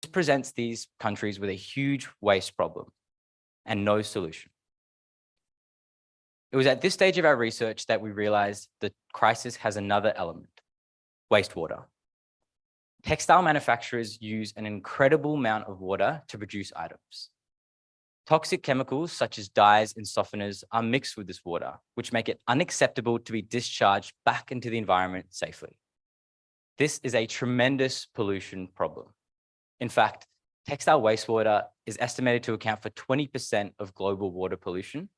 presents these countries with a huge waste problem and no solution. It was at this stage of our research that we realized the crisis has another element: wastewater. Textile manufacturers use an incredible amount of water to produce items. Toxic chemicals such as dyes and softeners are mixed with this water, which make it unacceptable to be discharged back into the environment safely. This is a tremendous pollution problem. In fact, textile wastewater is estimated to account for 20% of global water pollution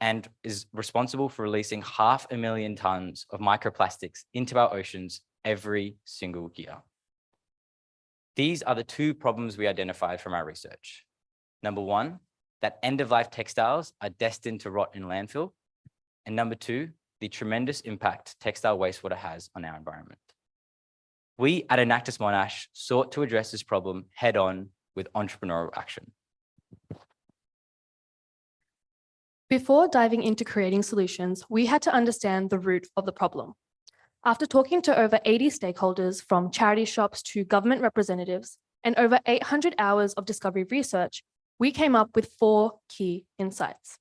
and is responsible for releasing 500,000 tons of microplastics into our oceans every single year. These are the two problems we identified from our research. Number one, that end-of-life textiles are destined to rot in landfill. And number two, the tremendous impact textile wastewater has on our environment. We at Enactus Monash sought to address this problem head-on with entrepreneurial action. Before diving into creating solutions, we had to understand the root of the problem. After talking to over 80 stakeholders, from charity shops to government representatives, and over 800 hours of discovery research, we came up with 4 key insights.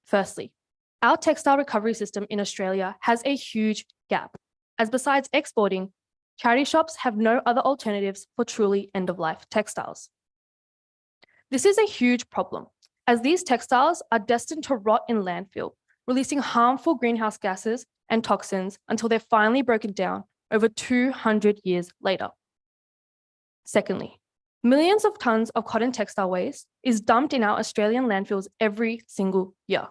Firstly, our textile recovery system in Australia has a huge gap, as besides exporting, charity shops have no other alternatives for truly end-of-life textiles. This is a huge problem, as these textiles are destined to rot in landfill, releasing harmful greenhouse gases and toxins until they're finally broken down over 200 years later. Secondly, millions of tons of cotton textile waste is dumped in our Australian landfills every single year.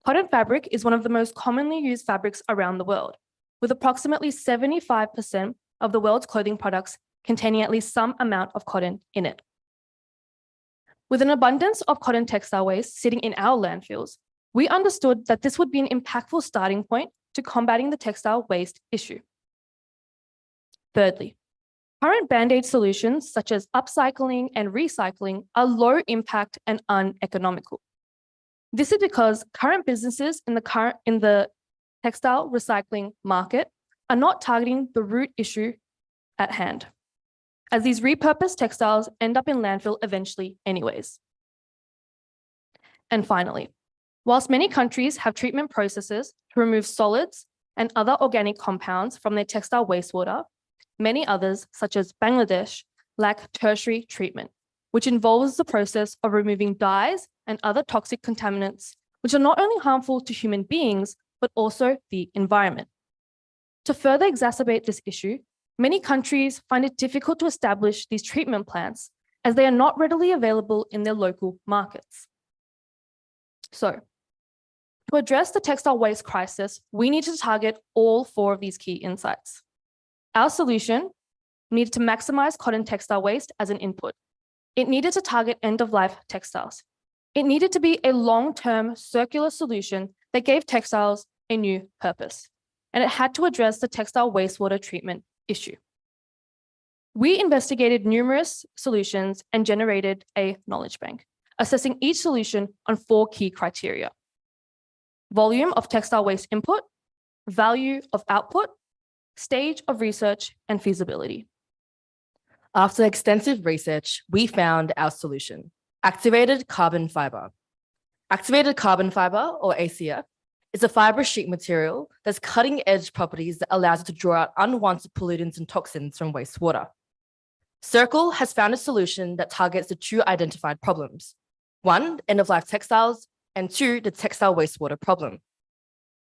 Cotton fabric is one of the most commonly used fabrics around the world, with approximately 75% of the world's clothing products containing at least some amount of cotton in it. With an abundance of cotton textile waste sitting in our landfills, we understood that this would be an impactful starting point to combating the textile waste issue. Thirdly, current band-aid solutions such as upcycling and recycling are low impact and uneconomical. This is because current businesses in the textile recycling market are not targeting the root issue at hand, as these repurposed textiles end up in landfill eventually anyways. And finally, whilst many countries have treatment processes to remove solids and other organic compounds from their textile wastewater, many others, such as Bangladesh, lack tertiary treatment, which involves the process of removing dyes and other toxic contaminants, which are not only harmful to human beings, but also the environment. To further exacerbate this issue, many countries find it difficult to establish these treatment plants as they are not readily available in their local markets. So, to address the textile waste crisis, we need to target all 4 of these key insights. Our solution needed to maximize cotton textile waste as an input. It needed to target end-of-life textiles. It needed to be a long-term circular solution that gave textiles a new purpose. And it had to address the textile wastewater treatment issue. We investigated numerous solutions and generated a knowledge bank, assessing each solution on 4 key criteria: volume of textile waste input, value of output, stage of research, and feasibility. After extensive research, we found our solution: activated carbon fiber. Activated carbon fiber, or ACF, is a fibrous sheet material that's cutting-edge properties that allows it to draw out unwanted pollutants and toxins from wastewater. Circle has found a solution that targets the 2 identified problems: 1, end-of-life textiles, and 2, the textile wastewater problem.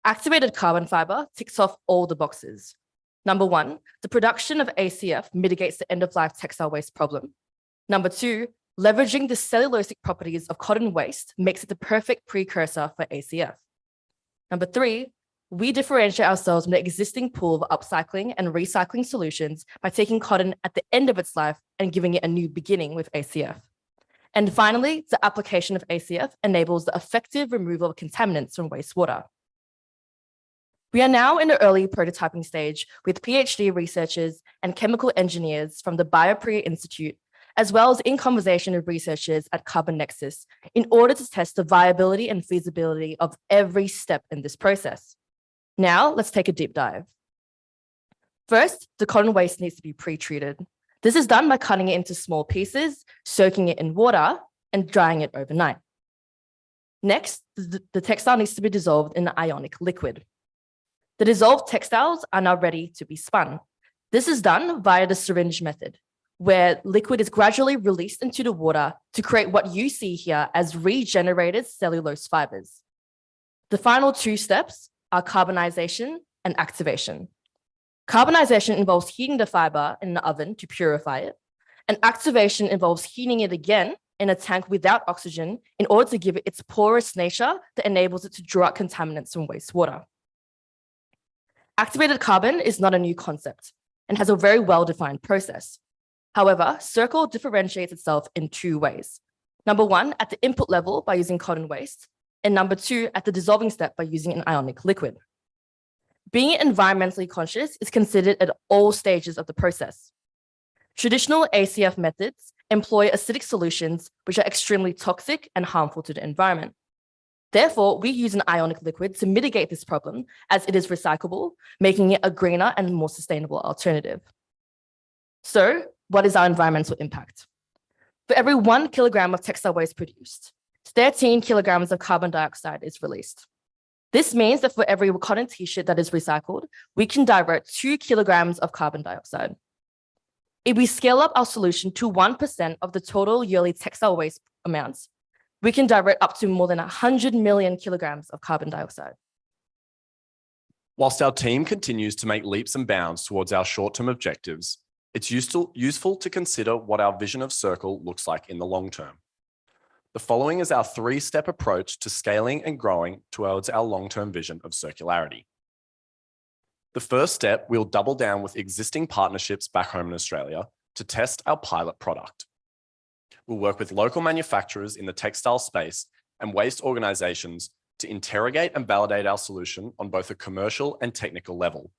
Activated carbon fiber ticks off all the boxes. Number 1, the production of ACF mitigates the end-of-life textile waste problem. Number 2, leveraging the cellulosic properties of cotton waste makes it the perfect precursor for ACF. Number 3, we differentiate ourselves from the existing pool of upcycling and recycling solutions by taking cotton at the end of its life and giving it a new beginning with ACF. And finally, the application of ACF enables the effective removal of contaminants from wastewater. We are now in the early prototyping stage with PhD researchers and chemical engineers from the BioPrea Institute, as well as in conversation with researchers at Carbon Nexus, in order to test the viability and feasibility of every step in this process. Now, let's take a deep dive. First, the cotton waste needs to be pre-treated. This is done by cutting it into small pieces, soaking it in water, and drying it overnight. Next, the textile needs to be dissolved in an ionic liquid. The dissolved textiles are now ready to be spun. This is done via the syringe method, where liquid is gradually released into the water to create what you see here as regenerated cellulose fibers. The final two steps are carbonization and activation. Carbonization involves heating the fiber in the oven to purify it, and activation involves heating it again in a tank without oxygen in order to give it its porous nature that enables it to draw out contaminants from wastewater. Activated carbon is not a new concept and has a very well-defined process. However, Circle differentiates itself in two ways. Number one, at the input level by using cotton waste, and number two, at the dissolving step by using an ionic liquid. Being environmentally conscious is considered at all stages of the process. Traditional ACF methods employ acidic solutions, which are extremely toxic and harmful to the environment. Therefore, we use an ionic liquid to mitigate this problem as it is recyclable, making it a greener and more sustainable alternative. So, what is our environmental impact? For every 1 kilogram of textile waste produced, 13 kilograms of carbon dioxide is released. This means that for every cotton t-shirt that is recycled, we can divert 2 kilograms of carbon dioxide. If we scale up our solution to 1% of the total yearly textile waste amounts, we can divert up to more than 100 million kilograms of carbon dioxide. Whilst our team continues to make leaps and bounds towards our short-term objectives, it's useful to consider what our vision of Circle looks like in the long term. The following is our 3-step approach to scaling and growing towards our long-term vision of circularity. The first step, we'll double down with existing partnerships back home in Australia to test our pilot product. We'll work with local manufacturers in the textile space and waste organisations to interrogate and validate our solution on both a commercial and technical level.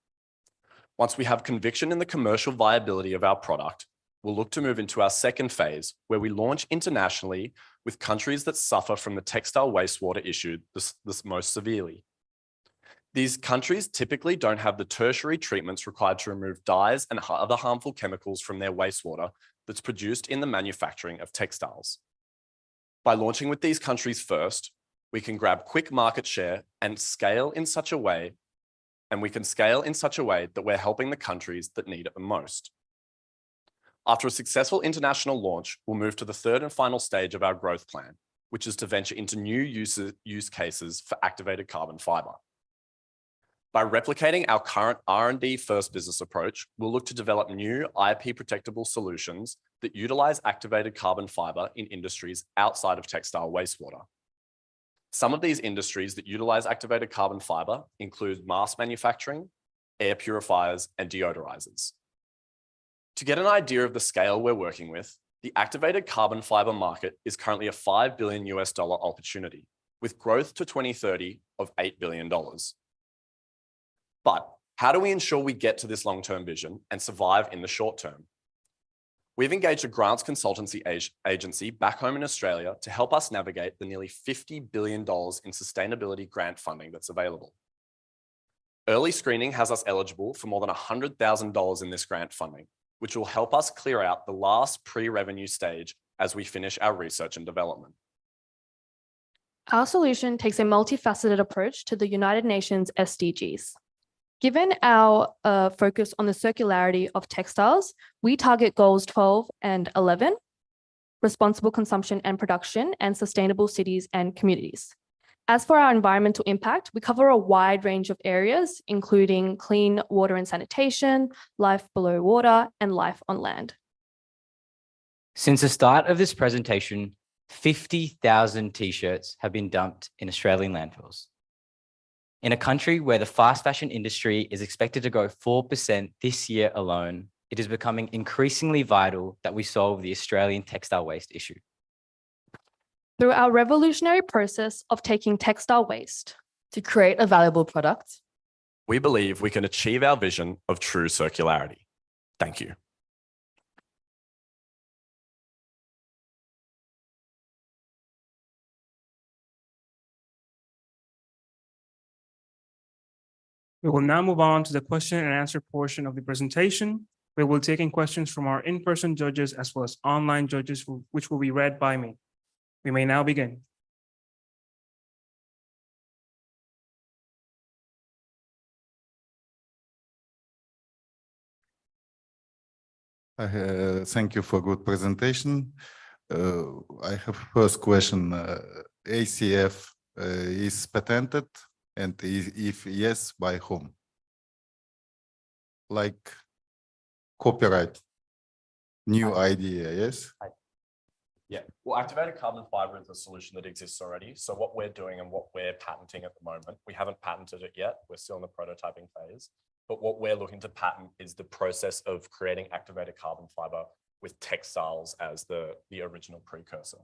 Once we have conviction in the commercial viability of our product, we'll look to move into our second phase, where we launch internationally with countries that suffer from the textile wastewater issue this most severely. These countries typically don't have the tertiary treatments required to remove dyes and other harmful chemicals from their wastewater that's produced in the manufacturing of textiles. By launching with these countries first, we can grab quick market share and scale in such a way, that we're helping the countries that need it the most. After a successful international launch, we'll move to the third and final stage of our growth plan, which is to venture into new use cases for activated carbon fiber. By replicating our current R&D first business approach, we'll look to develop new IP protectable solutions that utilize activated carbon fiber in industries outside of textile wastewater. Some of these industries that utilize activated carbon fiber include mask manufacturing, air purifiers, and deodorizers. To get an idea of the scale we're working with, the activated carbon fiber market is currently a $5 billion opportunity, with growth to 2030 of $8 billion. But how do we ensure we get to this long-term vision and survive in the short term? We've engaged a grants consultancy agency back home in Australia to help us navigate the nearly $50 billion in sustainability grant funding that's available. Early screening has us eligible for more than $100,000 in this grant funding, which will help us clear out the last pre-revenue stage as we finish our research and development. Our solution takes a multifaceted approach to the United Nations SDGs. Given our focus on the circularity of textiles, we target goals 12 and 11, responsible consumption and production, and sustainable cities and communities. As for our environmental impact, we cover a wide range of areas, including clean water and sanitation, life below water, and life on land. Since the start of this presentation, 50,000 t-shirts have been dumped in Australian landfills. In a country where the fast fashion industry is expected to grow 4% this year alone, it is becoming increasingly vital that we solve the Australian textile waste issue. Through our revolutionary process of taking textile waste to create a valuable product, we believe we can achieve our vision of true circularity. Thank you. We will now move on to the question and answer portion of the presentation. We will be taking questions from our in-person judges as well as online judges, which will be read by me. We may now begin. Thank you for good presentation. I have first question. ACF is patented, and if yes, by whom? Like copyright, new idea, yes? Yeah, well, activated carbon fiber is a solution that exists already. So what we're doing and what we're patenting at the moment, we haven't patented it yet. We're still in the prototyping phase. But what we're looking to patent is the process of creating activated carbon fiber with textiles as the original precursor.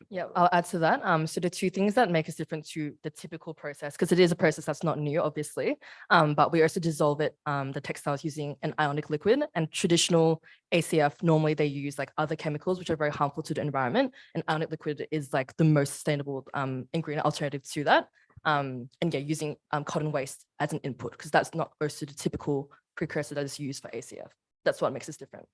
Yeah, I'll add to that. So the two things that make us different to the typical process, because it is a process that's not new, obviously, but we also dissolve it, the textiles using an ionic liquid, and traditional ACF, normally they use like other chemicals, which are very harmful to the environment. And ionic liquid is like the most sustainable ingredient alternative to that. And yeah, using cotton waste as an input, because that's not also the typical precursor that is used for ACF. That's what makes us different.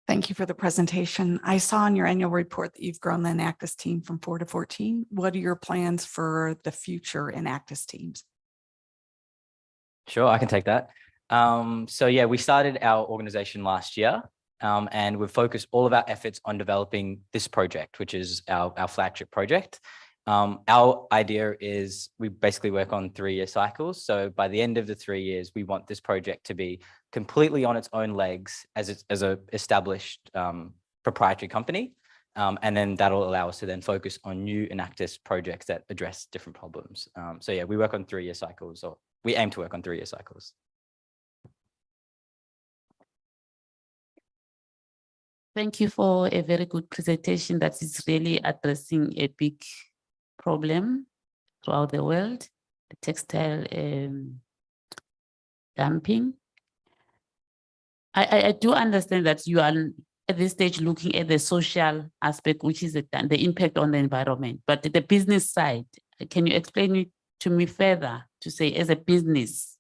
Thank you for the presentation. I saw in your annual report that you've grown the Enactus team from 4 to 14. What are your plans for the future Enactus teams? Sure, I can take that. So yeah, we started our organization last year, and we've focused all of our efforts on developing this project, which is our flagship project. Our idea is we basically work on 3-year cycles. So by the end of the 3 years, we want this project to be completely on its own legs as a established proprietary company. And then that'll allow us to then focus on new Enactus projects that address different problems. So yeah, we work on 3-year cycles, or we aim to work on 3-year cycles. Thank you for a very good presentation that is really addressing a big problem throughout the world, the textile dumping. I do understand that you are at this stage looking at the social aspect, which is the impact on the environment, but the business side, can you explain it to me further to say, as a business,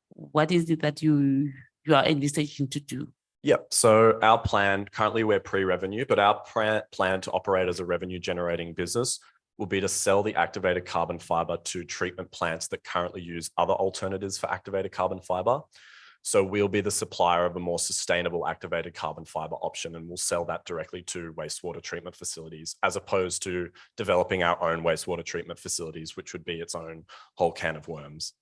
what is it that you are envisaging to do? Yep. So our plan, currently we're pre-revenue, but our plan to operate as a revenue generating business will be to sell the activated carbon fiber to treatment plants that currently use other alternatives for activated carbon fiber. So we'll be the supplier of a more sustainable activated carbon fiber option, and we'll sell that directly to wastewater treatment facilities, as opposed to developing our own wastewater treatment facilities, which would be its own whole can of worms.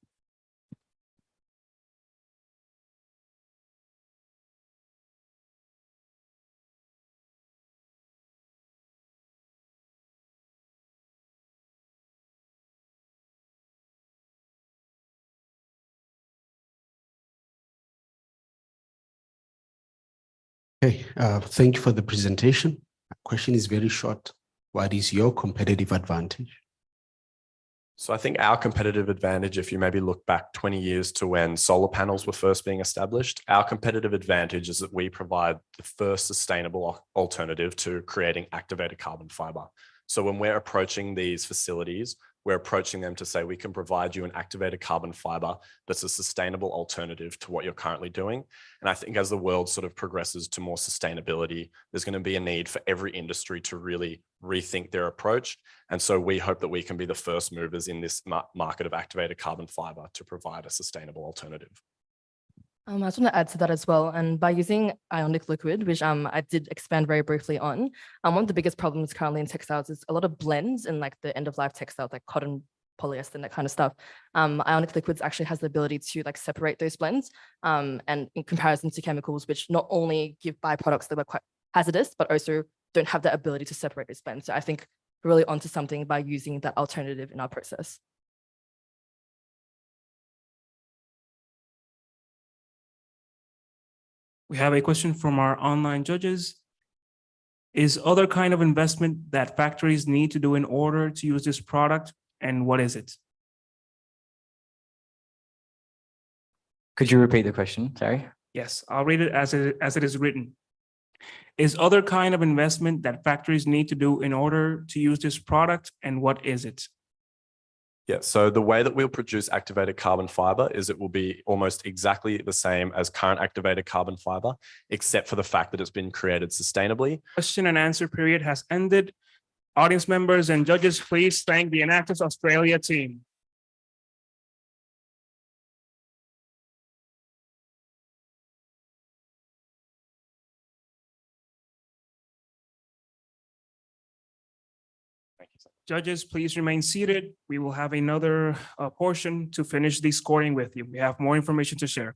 Hey, thank you for the presentation. My question is very short. What is your competitive advantage? So I think our competitive advantage, if you maybe look back 20 years to when solar panels were first being established, our competitive advantage is that we provide the first sustainable alternative to creating activated carbon fiber. So when we're approaching these facilities, we're approaching them to say, we can provide you an activated carbon fiber that's a sustainable alternative to what you're currently doing. And I think as the world sort of progresses to more sustainability, there's going to be a need for every industry to really rethink their approach. And so we hope that we can be the first movers in this market of activated carbon fiber to provide a sustainable alternative. I just want to add to that as well. And by using ionic liquid, which I did expand very briefly on, one of the biggest problems currently in textiles is a lot of blends in like the end of life textiles, like cotton, polyester, and that kind of stuff. Ionic liquids actually has the ability to like separate those blends, and in comparison to chemicals, which not only give byproducts that are quite hazardous, but also don't have the ability to separate those blends. So I think we're really onto something by using that alternative in our process. We have a question from our online judges. Is other kind of investment that factories need to do in order to use this product, and what is it? Could you repeat the question? Sorry. Yes, I'll read it as it is written. Is other kind of investment that factories need to do in order to use this product, and what is it? Yeah, so the way that we'll produce activated carbon fiber is it will be almost exactly the same as current activated carbon fiber, except for the fact that it's been created sustainably. Question and answer period has ended. Audience members and judges, please thank the Enactus Australia team. Thank you, sir. Judges, please remain seated. We will have another portion to finish the scoring with you. We have more information to share.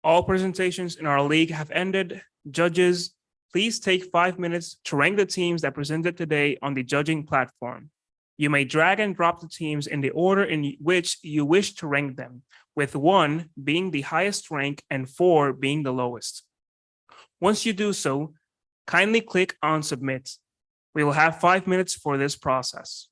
All presentations in our league have ended. Judges, please take 5 minutes to rank the teams that presented today on the judging platform. You may drag and drop the teams in the order in which you wish to rank them, with 1 being the highest rank and 4 being the lowest. Once you do so, kindly click on Submit. We will have 5 minutes for this process.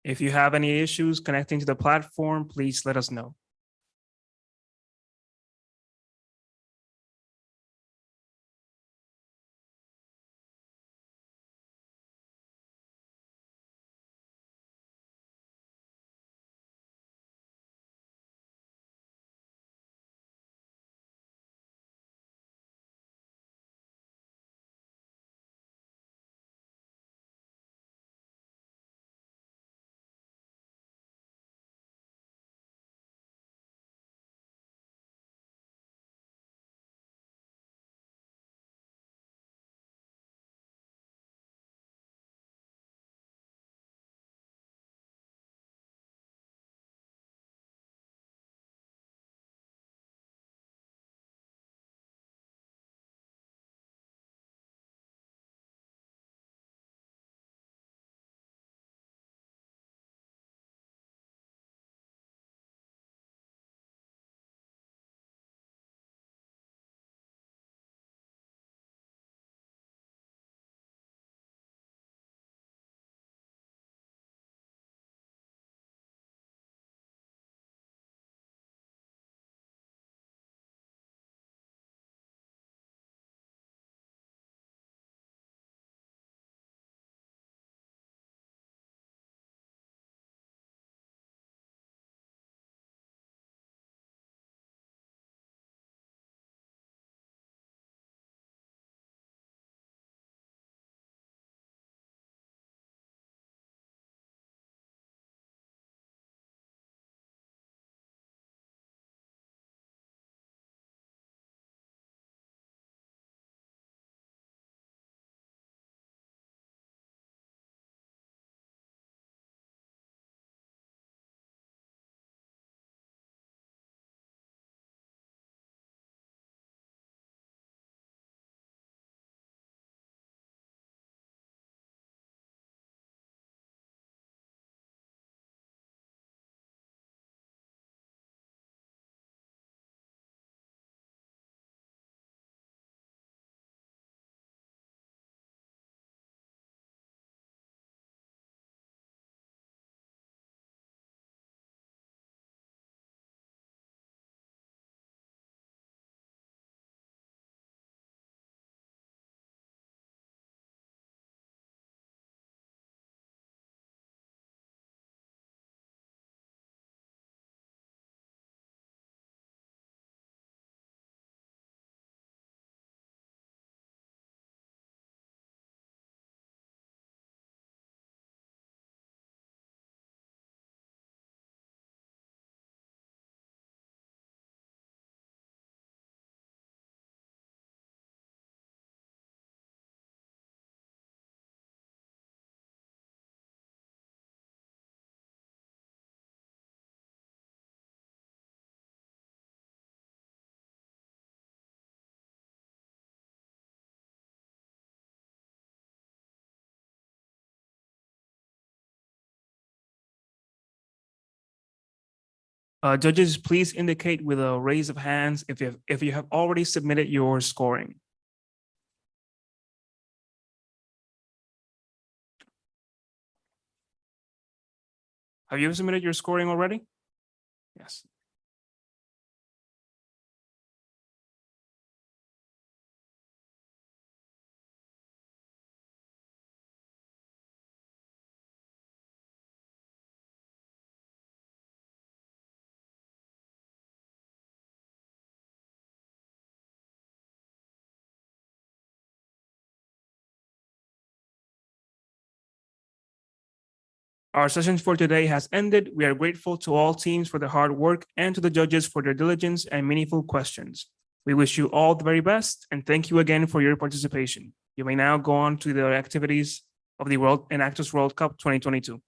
If you have any issues connecting to the platform, please let us know. Judges, please indicate with a raise of hands if you have already submitted your scoring. Have you submitted your scoring already? Yes. Our session for today has ended. We are grateful to all teams for their hard work and to the judges for their diligence and meaningful questions. We wish you all the very best and thank you again for your participation. You may now go on to the activities of the World Enactors World Cup 2022.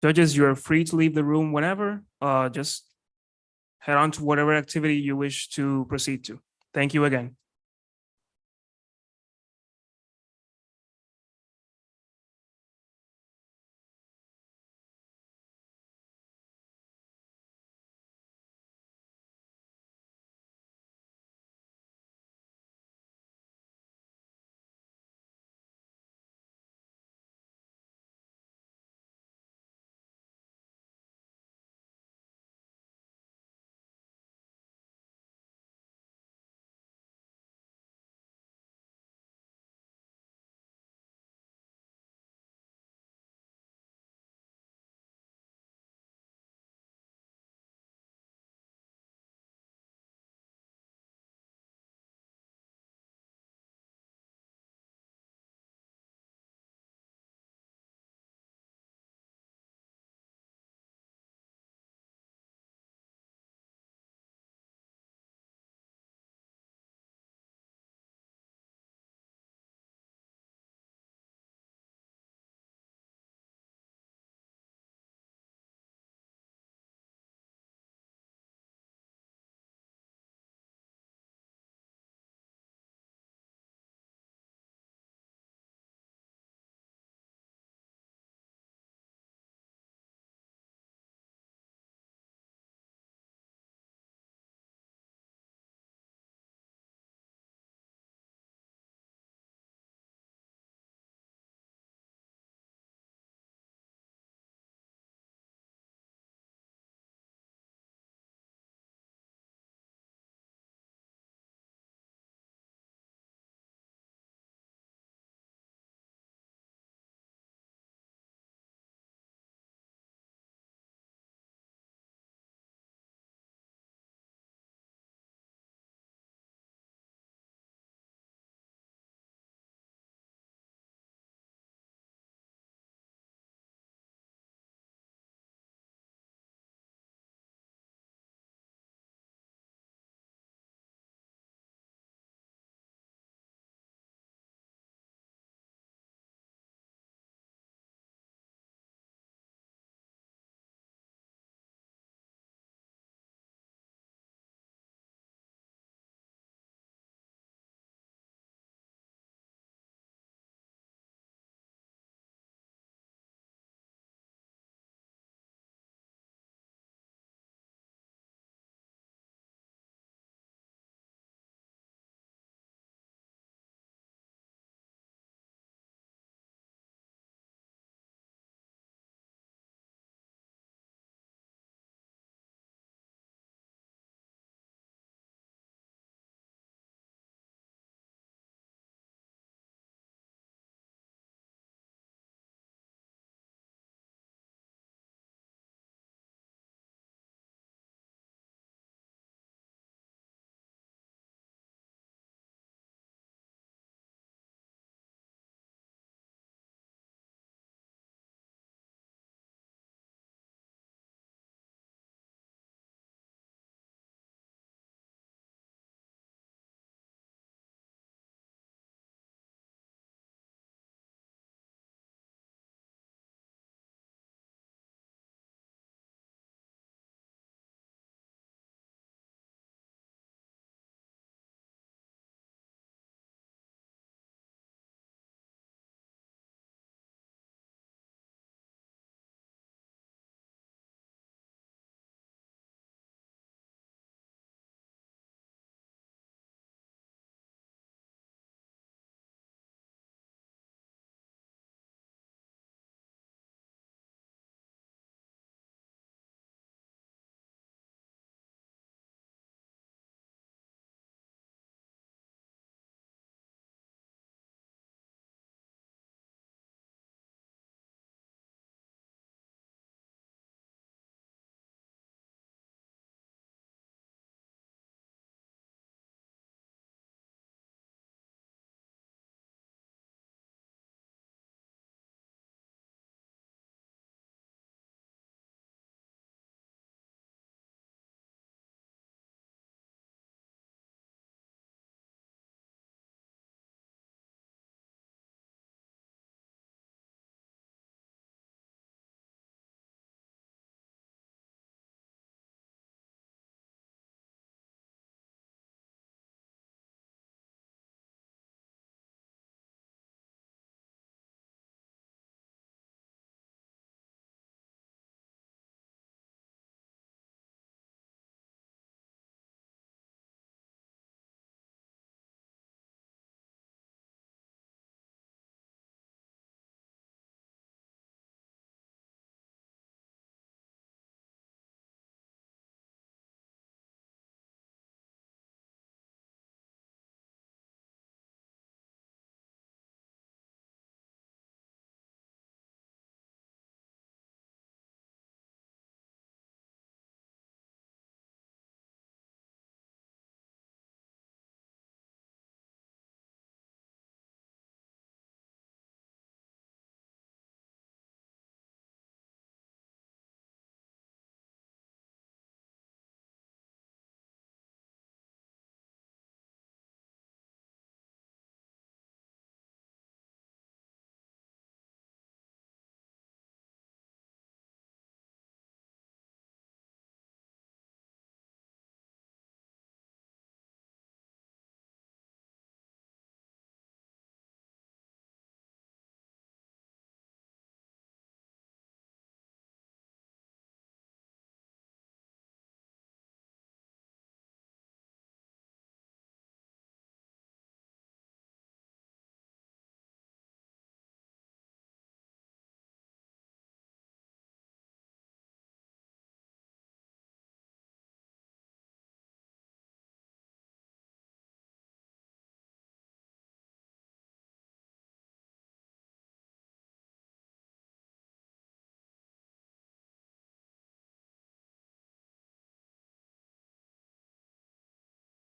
Judges, you are free to leave the room whenever. Just head on to whatever activity you wish to proceed to. Thank you again.